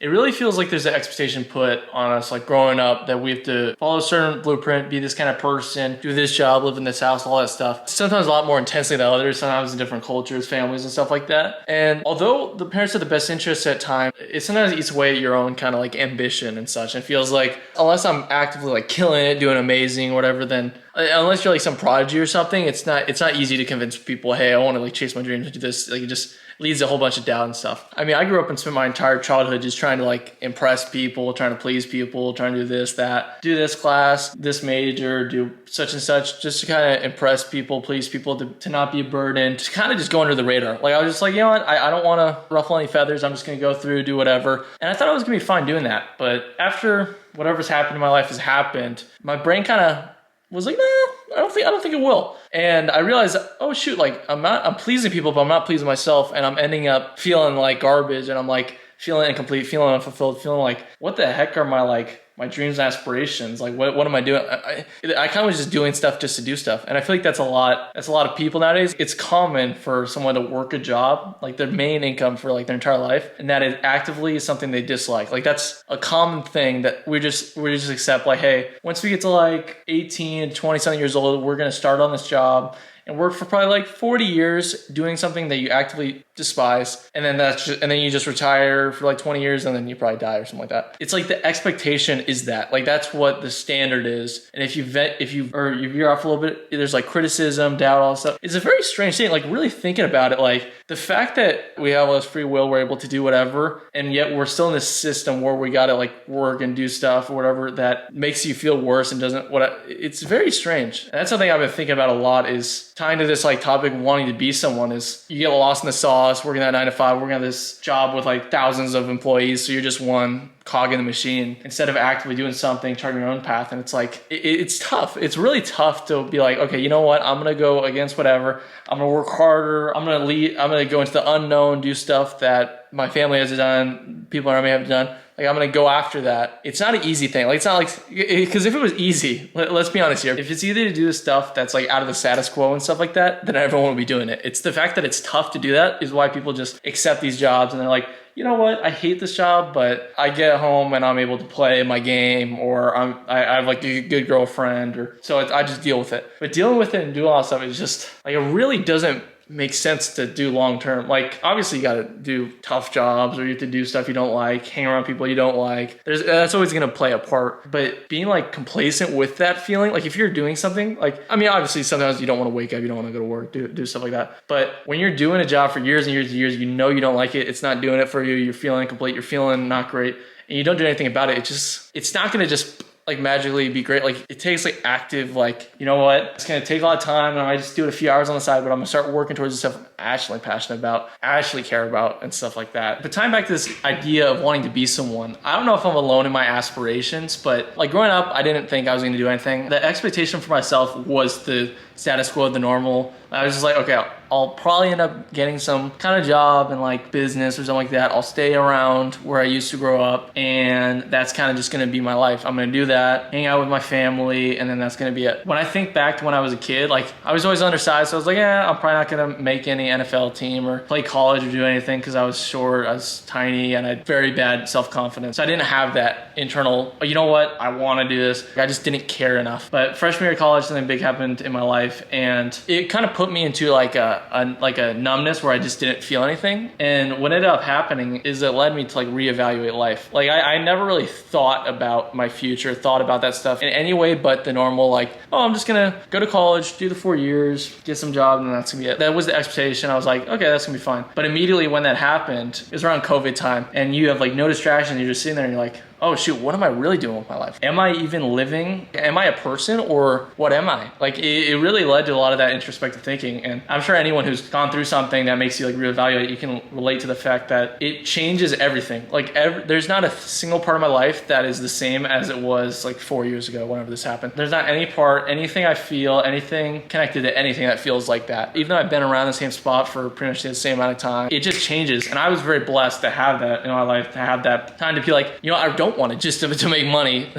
It really feels like there's an expectation put on us, like growing up, that we have to follow a certain blueprint, be this kind of person, do this job, live in this house, all that stuff. Sometimes a lot more intensely than others, sometimes in different cultures, families, and stuff like that. And although the parents have the best interests at times, it sometimes eats away at your own kind of like ambition and such. And feels like unless I'm actively like killing it, doing amazing, whatever, then unless you're like some prodigy or something, it's not easy to convince people, hey, I want to like chase my dreams and do this. Like it just leads to a whole bunch of doubt and stuff. I mean, I grew up and spent my entire childhood just trying to like impress people, trying to please people, trying to do this, that, do this class, this major, do such and such, just to kind of impress people, please people, to not be a burden, to kind of just go under the radar. Like I was just like, you know what, I don't want to ruffle any feathers. I'm just going to go through, do whatever. And I thought I was going to be fine doing that. But after whatever's happened in my life has happened, my brain kind of was like, nah, I don't think it will. And I realized, oh shoot, like I'm pleasing people, but I'm not pleasing myself, and I'm ending up feeling like garbage, and I'm like feeling incomplete, feeling unfulfilled, feeling like, what the heck are my dreams and aspirations? Like, what am I doing? I kind of was just doing stuff just to do stuff. And I feel like that's a lot of people nowadays. It's common for someone to work a job, like their main income for like their entire life, and that it actively is something they dislike. Like that's a common thing that we just accept, like, hey, once we get to like 18, 20 something years old, we're going to start on this job and work for probably like 40 years doing something that you actively despise, and then you just retire for like 20 years, and then you probably die or something like that. It's like the expectation is that, like, that's what the standard is. And if you veer off a little bit, there's like criticism, doubt, all that stuff. It's a very strange thing. Like really thinking about it, like the fact that we have all this free will, we're able to do whatever, and yet we're still in this system where we gotta like work and do stuff or whatever that makes you feel worse and doesn't. It's very strange. And that's something I've been thinking about a lot, is tying to this like topic of wanting to be someone. Is you get lost in the sauce, working that 9 to 5, working at this job with like thousands of employees, so you're just one cog in the machine instead of actively doing something, charting your own path. And it's like it's tough. It's really tough to be like, okay, you know what, I'm gonna go against whatever, I'm gonna work harder, I'm gonna go into the unknown, do stuff that my family has done, people around me have done. Like I'm gonna go after that. It's not an easy thing. Like it's not like, because if it was easy, let's be honest here, if it's easy to do the stuff that's like out of the status quo and stuff like that, then everyone would be doing it. It's the fact that it's tough to do that is why people just accept these jobs, and they're like, you know what, I hate this job, but I get home and I'm able to play my game, or I have like a good girlfriend, or so I just deal with it. But dealing with it and doing all that stuff is just like, it really doesn't makes sense to do long term. Like obviously you got to do tough jobs, or you have to do stuff you don't like, hang around people you don't like. That's always going to play a part. But being like complacent with that feeling, like if you're doing something, like, I mean, obviously sometimes you don't want to wake up, you don't want to go to work, do stuff like that. But when you're doing a job for years and years and years, you know you don't like it, it's not doing it for you, you're feeling incomplete, you're feeling not great, and you don't do anything about it, it's not going to just like magically be great. Like it takes like active, like, you know what, it's gonna take a lot of time, and I just do it a few hours on the side, but I'm gonna start working towards the stuff I'm actually passionate about, actually care about, and stuff like that. But tying back to this idea of wanting to be someone, I don't know if I'm alone in my aspirations, but like growing up, I didn't think I was gonna do anything. The expectation for myself was the status quo, the normal. I was just like, okay, I'll probably end up getting some kind of job in like business or something like that. I'll stay around where I used to grow up, and that's kind of just going to be my life. I'm going to do that, hang out with my family, and then that's going to be it. When I think back to when I was a kid, like I was always undersized, so I was like, yeah, I'm probably not going to make any NFL team or play college or do anything, because I was short, I was tiny, and I had very bad self-confidence. So I didn't have that internal, you know what, I want to do this. I just didn't care enough. But freshman year of college, something big happened in my life, and it kind of put me into like a numbness where I just didn't feel anything. And what ended up happening is it led me to like reevaluate life. Like I never really thought about my future, thought about that stuff in any way but the normal, like, oh, I'm just gonna go to college, do the 4 years, get some job, and that's gonna be it. That was the expectation. I was like, okay, that's gonna be fine. But immediately when that happened, it was around COVID time, and you have like no distractions, you're just sitting there and you're like, oh shoot, what am I really doing with my life? Am I even living? Am I a person, or what am I? Like it really led to a lot of that introspective thinking. And I'm sure anyone who's gone through something that makes you like reevaluate, you can relate to the fact that it changes everything. Like there's not a single part of my life that is the same as it was like 4 years ago, whenever this happened. There's not any part, anything I feel, anything connected to anything that feels like that. Even though I've been around the same spot for pretty much the same amount of time, it just changes. And I was very blessed to have that in my life, to have that time to be like, you know, I don't don't want it just to make money.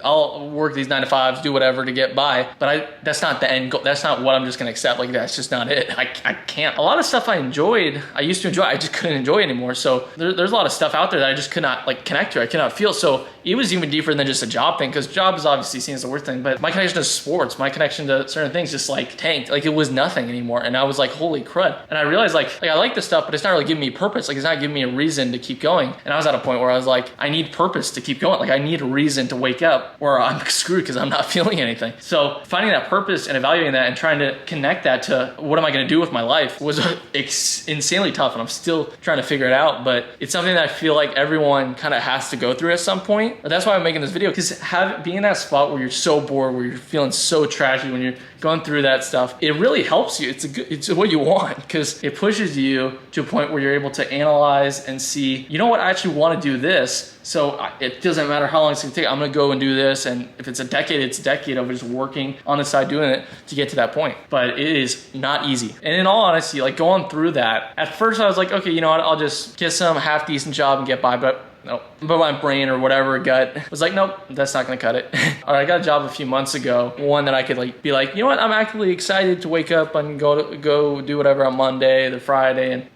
I'll work these 9 to 5s, do whatever to get by, but that's not the end goal. That's not what I'm just gonna accept. Like, that's just not it. I can't. A lot of stuff I used to enjoy, I just couldn't enjoy anymore. So there's a lot of stuff out there that I just could not like connect to. I cannot feel. So it was even deeper than just a job thing, because job is obviously seen as the worst thing, but my connection to sports, my connection to certain things just like tanked. Like, it was nothing anymore. And I was like, holy crud. And I realized like I like this stuff, but it's not really giving me purpose. Like, it's not giving me a reason to keep going. And I was at a point where I was like, I need purpose to keep going. Like, I need a reason to wake up, or I'm screwed because I'm not feeling anything. So finding that purpose and evaluating that and trying to connect that to what am I going to do with my life was insanely tough. And I'm still trying to figure it out, but it's something that I feel like everyone kind of has to go through at some point. But that's why I'm making this video, because being in that spot where you're so bored, where you're feeling so trashy, when you're going through that stuff, it really helps you. It's what you want, because it pushes you to a point where you're able to analyze and see, you know what, I actually want to do this. So it doesn't matter how long it's gonna take. I'm gonna go and do this. And if it's a decade, it's a decade of just working on the side, doing it to get to that point. But it is not easy. And in all honesty, like going through that, at first I was like, okay, you know what, I'll just get some half decent job and get by. But no, but my brain or whatever gut was like, nope, that's not gonna cut it. All right, I got a job a few months ago, one that I could like be like, you know what, I'm actively excited to wake up and go do whatever on Monday, the Friday, and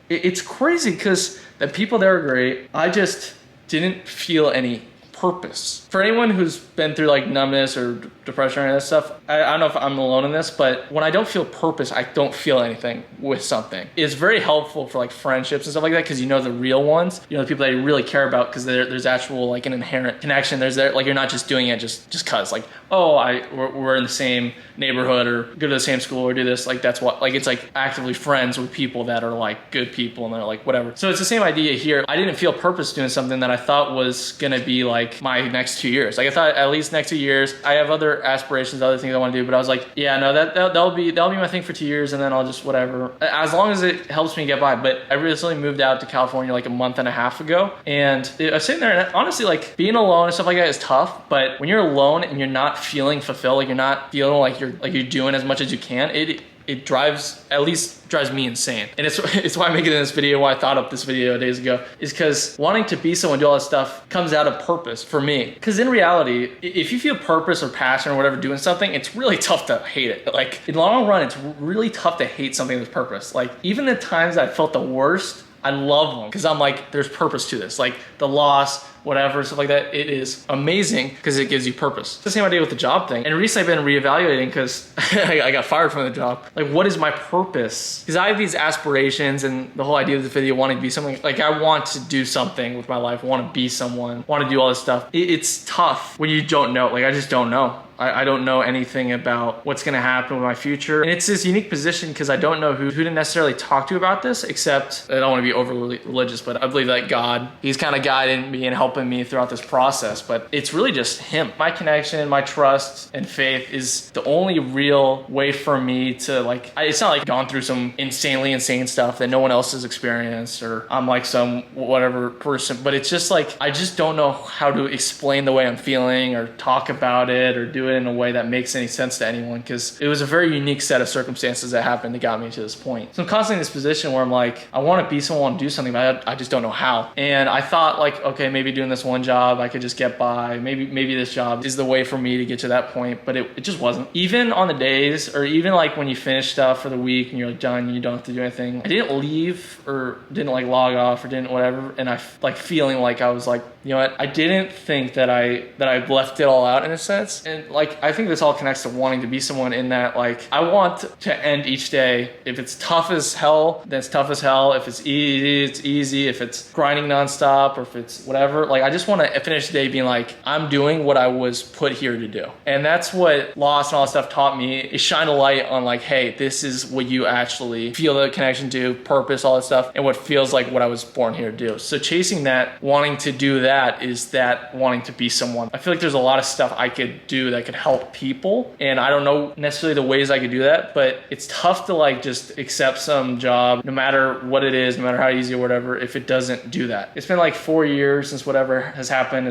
it's crazy because the people there are great. I just didn't feel any purpose. For anyone who's been through like numbness or depression or any of that stuff, I don't know if I'm alone in this, but when I don't feel purpose, I don't feel anything with something. It's very helpful for like friendships and stuff like that, because you know the real ones, you know the people that you really care about, because there's actual like an inherent connection. There's like you're not just doing it just cause like, oh, we're in the same neighborhood or go to the same school or do this. Like that's what, like it's like actively friends with people that are like good people and they're like whatever. So it's the same idea here. I didn't feel purpose doing something that I thought was gonna be like my next 2 years. Like I thought at least next 2 years. I have other aspirations, other things I want to do, but I was like, yeah, no, that'll be my thing for 2 years, and then I'll just whatever, as long as it helps me get by. But I recently moved out to California like a month and a half ago, and I was sitting there, and honestly, like being alone and stuff like that is tough. But when you're alone and you're not feeling fulfilled, like you're not feeling like you're doing as much as you can, it drives me insane. And it's why I'm making this video, why I thought up this video days ago, is because wanting to be someone, do all this stuff comes out of purpose for me. Because in reality, if you feel purpose or passion or whatever doing something, it's really tough to hate it. Like in the long run, it's really tough to hate something with purpose. Like even the times I felt the worst, I love them because I'm like, there's purpose to this. Like the loss, whatever, stuff like that, it is amazing because it gives you purpose. It's the same idea with the job thing. And recently I've been reevaluating because I got fired from the job. Like, what is my purpose? Because I have these aspirations, and the whole idea of the video wanting to be something, like I want to do something with my life, want to be someone, want to do all this stuff. It's tough when you don't know. Like I just don't know. I don't know anything about what's gonna happen with my future. And it's this unique position because I don't know who to necessarily talk to about this, except I don't want to be overly religious, but I believe that God, he's kind of guiding me and helping me throughout this process. But it's really just him. My connection, my trust and faith is the only real way for me to like, it's not like gone through some insanely insane stuff that no one else has experienced, or I'm like some whatever person, but it's just like, I just don't know how to explain the way I'm feeling or talk about it or do it in a way that makes any sense to anyone, because it was a very unique set of circumstances that happened that got me to this point. So I'm constantly in this position where I'm like, I want to be someone, do something, but I just don't know how. And I thought like, okay, maybe doing this one job, I could just get by. Maybe this job is the way for me to get to that point, but it just wasn't. Even on the days, or even like when you finish stuff for the week and you're like done, you don't have to do anything, I didn't leave or didn't like log off or didn't whatever. And I like feeling like I was like, you know what, I didn't think that I left it all out in a sense. And like, I think this all connects to wanting to be someone, in that like, I want to end each day, if it's tough as hell, then it's tough as hell. If it's easy, it's easy. If it's grinding nonstop, or if it's whatever, like I just want to finish the day being like, I'm doing what I was put here to do. And that's what loss and all that stuff taught me, is shine a light on like, hey, this is what you actually feel the connection to, purpose, all that stuff, and what feels like what I was born here to do. So chasing that, wanting to do that, is that wanting to be someone. I feel like there's a lot of stuff I could do that could help people. And I don't know necessarily the ways I could do that, but it's tough to like just accept some job, no matter what it is, no matter how easy or whatever, if it doesn't do that. It's been like 4 years since whatever has happened,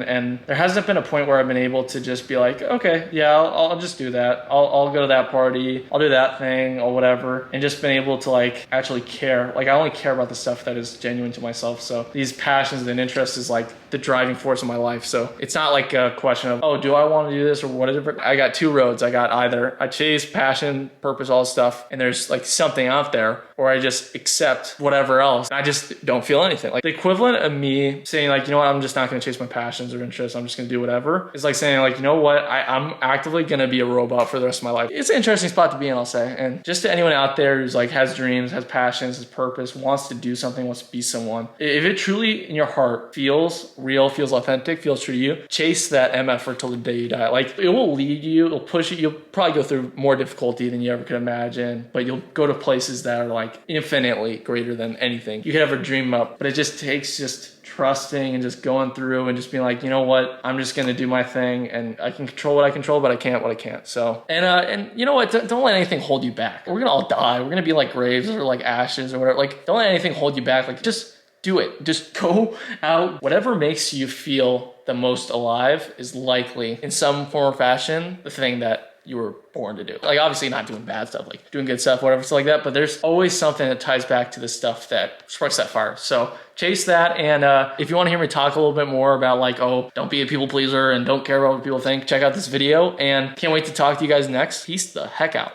and there hasn't been a point where I've been able to just be like, okay, yeah, I'll just do that. I'll go to that party, I'll do that thing or whatever, and just been able to like actually care. Like I only care about the stuff that is genuine to myself. So these passions and interests is like the driving force of my life. So it's not like a question of, oh, do I want to do this or whatever. I got two roads. I got either I chase passion, purpose, all this stuff, and there's like something out there, or I just accept whatever else. I just don't feel anything. Like the equivalent of me saying like, you know what, I'm just not going to chase my passions or interests. I'm just going to do whatever. It's like saying like, you know what, I'm actively going to be a robot for the rest of my life. It's an interesting spot to be in, I'll say. And just to anyone out there who's like has dreams, has passions, has purpose, wants to do something, wants to be someone, if it truly in your heart feels real, feels authentic, feels true to you, chase that MF till the day you die. Like it will lead you, it'll push you. You'll probably go through more difficulty than you ever could imagine, but you'll go to places that are like infinitely greater than anything you could ever dream up. But it just takes just trusting and just going through and just being like, you know what, I'm just gonna do my thing, and I can control what I control, but I can't what I can't. So and you know what, don't let anything hold you back. We're gonna all die. We're gonna be like graves or like ashes or whatever. Like don't let anything hold you back. Like just do it. Just go out. Whatever makes you feel the most alive is likely in some form or fashion the thing that you were born to do. Like obviously not doing bad stuff, like doing good stuff, whatever, stuff like that, but there's always something that ties back to the stuff that sparks that fire. So chase that. And if you want to hear me talk a little bit more about like, oh, don't be a people pleaser and don't care about what people think, check out this video, and can't wait to talk to you guys next. Peace the heck out.